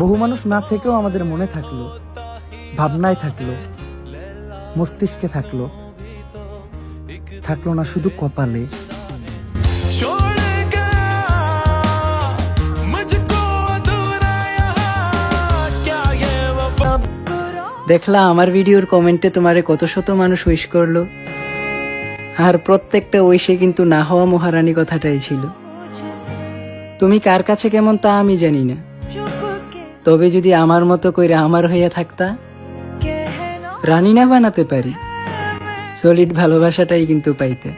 বহু মানুষ না থেকেও আমাদের মনে থাকলো, ভাবনায় থাকলো, মস্তিষ্কে থাকলো, থাকলো না শুধু কপালে। দেখলা আমার ভিডিওর কমেন্টে তোমারে কত শত মানুষ উইশ করলো, আর প্রত্যেকটা উইশে কিন্তু না হওয়া মহারানী কথাটাই ছিল। তুমি কার কাছে কেমন তা আমি জানি না, তবে যদি আমার মতো কইরা আমার হইয়া থাকতা, রানী না বানাতে পারি, সলিড ভালোবাসাটাই কিন্তু পাইতে।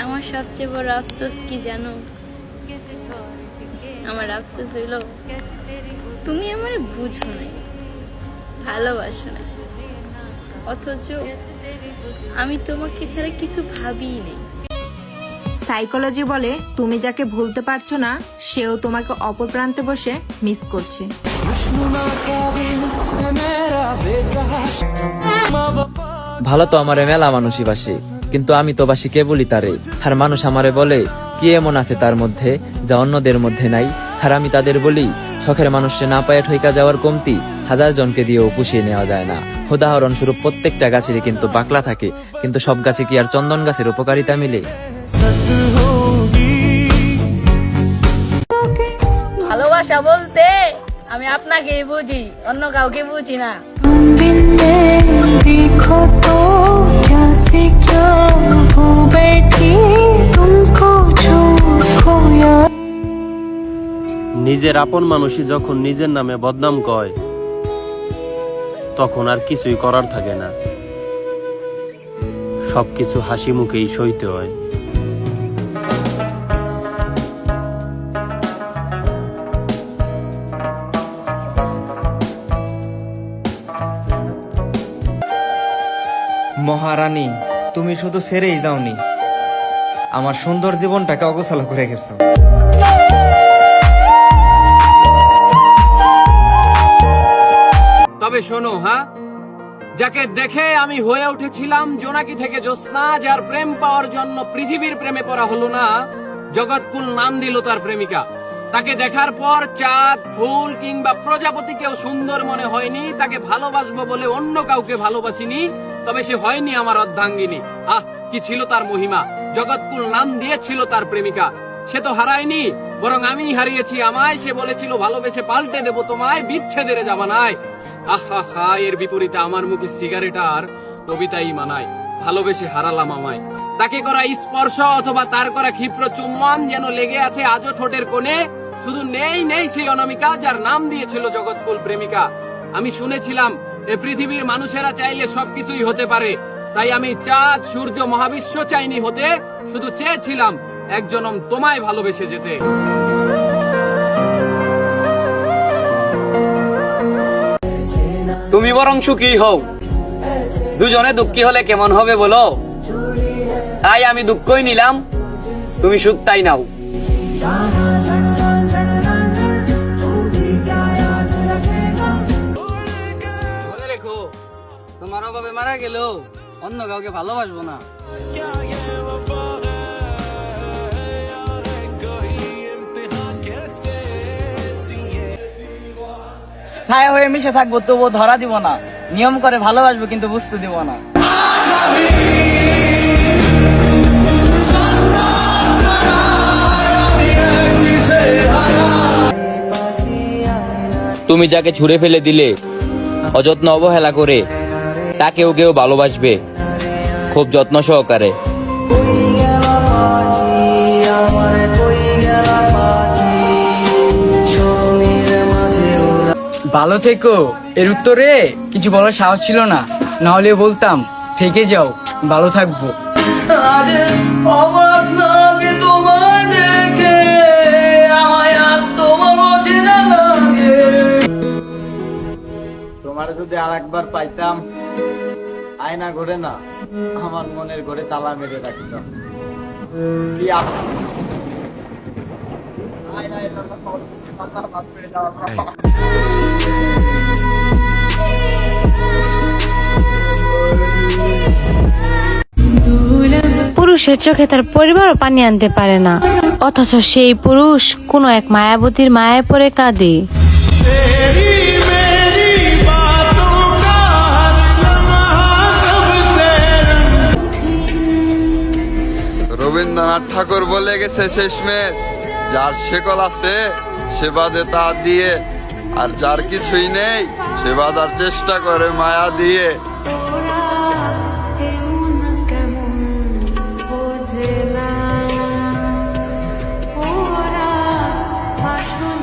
আমার সবচেয়ে বড় আফসোস কি জানো? আমার আফসোস হইল তুমি আমারে বুঝো নাই, ভালোবাসো না, অথচ আমি তোমাকে ছাড়া কিছু ভাবিই নেই। সাইকোলজি বলে তুমি যাকে ভুলতে পারছো না সেও তোমাকে অপর প্রান্তে বসে মিস করছে। ভালো তো আমারে মেলা মানুষই বাসে, কিন্তু আমি তো বাসি কেবলই তারে। আর মানুষ আমারে বলে কি এমন আছে তার মধ্যে যা অন্যদের মধ্যে নাই। আর আমি তাদের বলি শখের মানুষে না পায়ে ঠইকা যাওয়ার কমতি 1000 জনকে দিয়েও পুষিয়ে নেওয়া যায় না। উদাহরণস্বরূপ প্রত্যেকটা গাছেরই কিন্তু পাকলা থাকে, কিন্তু সব গাছে কি আর চন্দন গাছের উপকারিতা মিলে? ভালোবাসা বলতে আমি আপনাকেই বুঝি, অন্য কাউকে বুঝি না। নিজের আপন মানুষই যখন নিজের নামে বদনাম কয়, তখন আর কিছুই করার থাকে না, সবকিছু হাসি মুখেই সইতে হয়। মহারানী, তুমি শুধু ছেড়েই যাওনি, আমার সুন্দর জীবনটাকে অগোছালো করে গেছো। তবে শোনো, হ্যাঁ, যাকে দেখে আমি হয়ে উঠেছিলাম জোনাকি থেকে জ্যোৎস্না, যার প্রেম পাওয়ার জন্য পৃথিবীর প্রেমে পড়া হলো না, জগৎকুল নাম দিল তার প্রেমিকা। তাকে দেখার পর চাঁদ, ফুল কিংবা প্রজাপতিকেও সুন্দর মনে হয়নি। তাকে ভালোবাসবো বলে অন্য কাউকে ভালোবাসিনি, তবে সে হয়নি আমার অর্ধাঙ্গিনী। আহ, কি ছিল তার মহিমা! জগৎকুল নাম দিয়েছিল তার প্রেমিকা। সে তো হারায়নি, বরং আমি হারিয়েছি আমায়। সে বলেছিল ভালোবেসে পাল্টে দেব তোমায়, বিচ্ছেদের জামানায়। আহা হা, এর বিপরীতে আমার মুখে সিগারেট আর কবিতাই মানায়। ভালোবেসে হারালাম আমায়। তাকে করা স্পর্শ অথবা তার করা ক্ষিপ্র চুম্বন যেন লেগে আছে আজও ঠোঁটের কোণে। শুধু নেই নেই সেই অনামিকা যার নাম দিয়েছিল জগৎকুল প্রেমিকা। আমি শুনেছিলাম এ পৃথিবীর মানুষেরা চাইলে সবকিছুই হতে পারে, তাই আমি চাঁদ, সূর্য, মহাবিশ্ব চাইনি হতে, শুধু চেয়েছিলাম এক জনম তোমায় ভালোবেসে যেতে। তুমি বরং সুখী হও, দুজনে দুঃখী হলে কেমন হবে বলো? তাই আমি দুঃখই নিলাম, তুমি সুখ তাই নাও। মনে রেখো, তোমার অভাবে মারা গেলেও অন্য কাউকে ভালোবাসবো না। ছায়া হয়ে মিশে থাকবো, তবুও ধরা দিব না। নিয়ম করে ভালোবাসবো, কিন্তু বুঝতে দিব না। তুমি যাকে ছুঁড়ে ফেলে দিলে অযত্ন অবহেলা করে, তাকেও কেউ ভালোবাসবে খুব যত্ন সহকারে। ভালো থেকো, এর উত্তরে কিছু বলার সাহস ছিল না, না হলে বলতাম থেকে যাও, ভালো থাকবো। তোমার যদি আর একবার পাইতাম, আয়না ঘরে না, আমার মনের ঘরে তালা মেরে রাখতাম। কি পুরুষের চোখে তার পরিবারও পানি আনতে পারে না, অথচ সেই পুরুষ কোনো এক মায়াবতীর মায়ায় পড়ে কাঁদে। রবীন্দ্রনাথ ঠাকুর বলে গেছে শেষমেশ, যার শেকল আছে সে বাঁধে তা দিয়ে, আর যার কিছুই নেই সে বাঁধার চেষ্টা করে মায়া দিয়ে।